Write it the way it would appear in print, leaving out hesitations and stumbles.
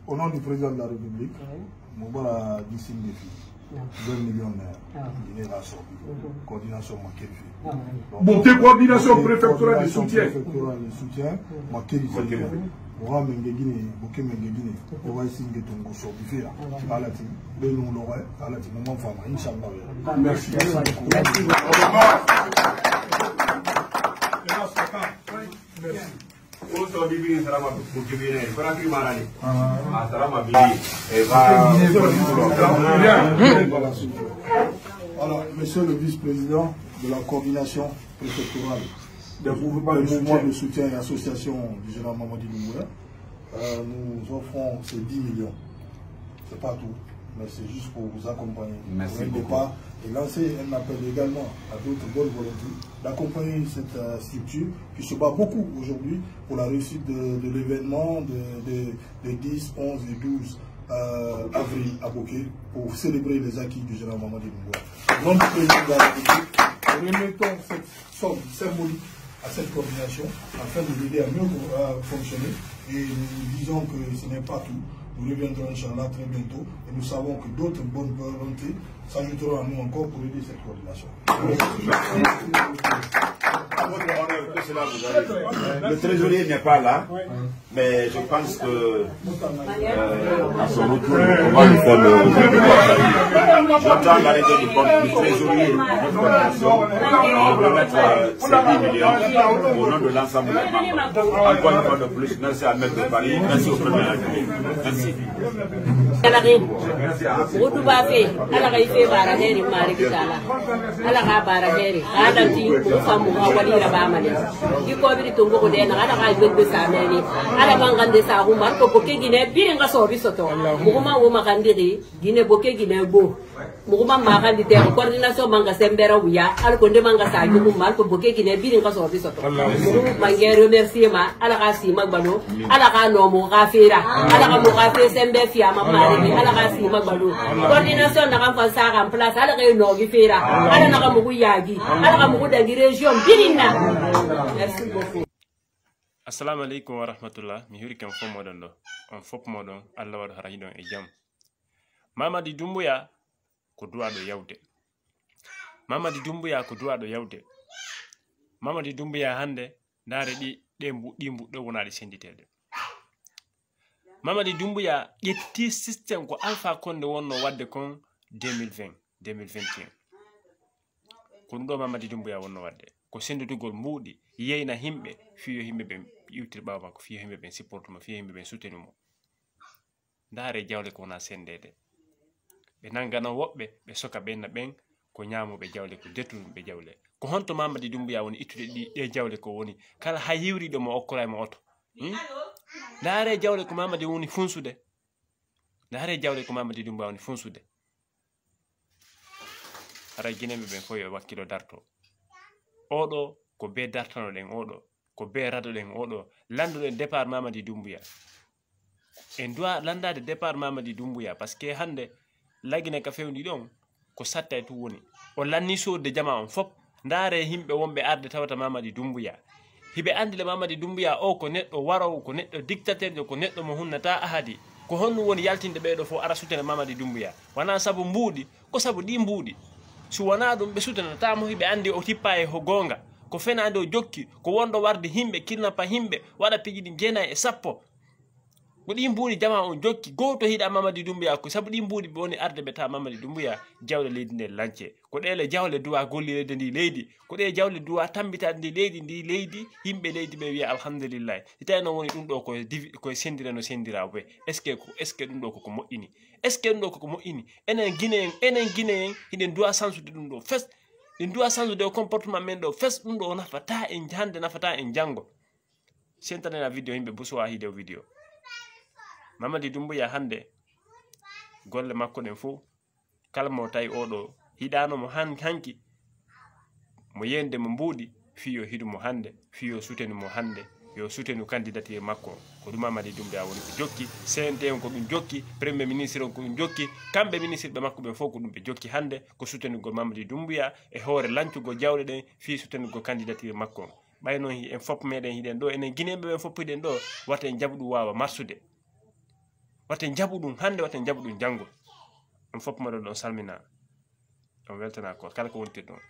Au nom du président de la République, Mouba d'ici des filles. 2 millionnaires, coordination Makérifi. Bon, quelle coordination préfectorale de soutien? Préfectorale de soutien, Makérifi. Moi, Mengegine, Boké Mengegine, on va essayer de tomber sur le fait. À la team, le nom l'aurait, à la team, mon femme, Inch'Allah. Merci. Alors, monsieur le vice-président de la coordination préfectorale des mouvements de soutien et associations du général Mamadi Doumbouya, nous offrons ces 10 millions. C'est pas tout, mais c'est juste pour vous accompagner. Merci beaucoup. Et lancer un appel également à d'autres bonnes volontés d'accompagner cette structure qui se bat beaucoup aujourd'hui pour la réussite de l'événement des 10, 11 et 12 avril à Boké pour célébrer les acquis du général Mamadi Doumbouya. Au nom du président de la République, nous remettons cette somme symbolique à cette coordination afin de l'aider à mieux fonctionner et nous disons que ce n'est pas tout. Nous reviendrons Inch'Allah très bientôt et nous savons que d'autres bonnes volontés s'ajouteront à nous encore pour aider cette coordination. Le trésorier n'est pas là, mais je pense que à son retour, on va lui faire le. J'entends l'arrêté du trésorier de notre coordination. On va mettre ces 10 millions au nom de l'ensemble des membres. Encore une fois de plus, merci à Maître de Paris, merci au Premier République. Merci. Muguma magandi te coordination manga sembera wuya al ko ndema nga sa jugu mal ko boke gine birin ka so biso mangé remerciement ala ka si magbalo ala ka no mo ka fera ala ka mo ka fe sembe fiya mamari ala ka si magbalo coordination na ka fa sa ka place ala ka no gi fera ala na ka mo yagi ala ka mo da gi region birinna. Merci beaucoup. Assalamu alaikum wa rahmatullah. Mi huri kam fo modon do on fop modon Allah wad harahi don e jam. Mamadi Doumbouya ko duwaɗo yawde. Mamadi Doumbouya ko duwaɗo yawde. Mamadi Doumbouya hande ndaare ɗi mbuɗɗo wonaɗe senditeɗe. Mamadi Doumbouya ƴetti système ko Alpha Condé wonno wadde kon 2020 2021 ko ɗum ɗo Mamadi Doumbouya wonno wadde ko sendutugol mbuuɗi yeyna himɓe fiyo himɓe ɓe iwtir ɓawa makko fiyo himɓe ɓe supportuma fiyo himɓe ɓe soutenumo ndaare jawle ko wona sendede ɓe nangano woɓɓe ɓe soka ɓenna ɓen ko ñamuɓe jawle ko dettuɓe jawle ko honto Mamadi Doumbouya woni ittude ɗe jawle ko woni kala ha yiwriɗo mo okkoraymo oto ndaare jawle ko Mamadi woni funsude ndaare jawle ko Mamadi Doumbouya woni funsude ara guineɓe ɓen fof yo wakkilo darto oɗo ko be dartano ɗen oɗo ko be rado ɗen oɗo landuɗen départ Mamadi Doumbouya en doit landade départ Mamadi Doumbouya par ce que hande lagine ka fewndi ɗon ko satta e tu woni o lanni sode jama on fop ndaare himɓe wonɓe arde tawata Mamadi Doumbouya hiɓe andile Mamadi Doumbouya o ko neɗɗo warowo ko neɗɗo dictateur ko neɗɗo mo hunnata ahadi ko honno woni yaltinde ɓeɗo fof ara sutene Mamadi Doumbouya wona saabu mbuuɗi ko saabu ɗi mbuuɗi so wona ɗum ɓe sutenatamo hiɓe andi o tippa e ho gonga ko fenade o jokki ko wonɗo warde himɓe kidnappa himɓe waɗa pijiɗi 9 e 10 ko ɗi mbuuɗi jama on jokki goto hiɗa Mamadi Doumbouya ko saabu ɗi mbuuɗi ɓe woni arde ɓe ta Mamadi Doumbouya jawle leydi nde lance ko ɗele jawle duwa gollirede ndi leydi ko ɗe jawle duwa tambitade ndi leydi yimɓe leydi ɓe wiya alhamdulillah si tawi noon woni ɗum ɗo koye sendira no sendira ɓe est ce que ɗum ɗo koko moƴƴini est ce que ɗum ɗo koko moƴƴini enen guinéen hiɗen duwa sansude ɗum ɗo fes ɗen duwa sansude o comportement men ɗo fes ɗum ɗo nafata en hande nafata en janggo sentanena vidéo yimɓe bosowa hidew vidéo Mamadi Doumbouya hande golle makko ɗen fof kala mo tawi oɗo hiɗanomo hanki mo yende mo mbuuɗi fiyo hiɗumo hande fiyo sutenumo hande yo soutenu candidature makko ko ɗum Mamadi Doumbouya woni ko jokki CNT on ko ɗum jokki premier ministre on ko ɗum jokki kamɓe ministre ɓe makko ɓe fof ko ɗum ɓe jokki hande ko soutenugol Mamadi Doumbouya e hoore lancugo jawɗe ɗen fi soutenugol candidature makko ɓayno en fopp meɗen hiɗen ɗo enen guineɓe ɓen fopp hiɗen ɗo wata en jaɓu ɗum wawa marsude wata en jaɓu ɗum hande wata en jaɓu ɗum janggo on fopp maɗon ɗon salmina on weltana ko kala ko wontir ɗon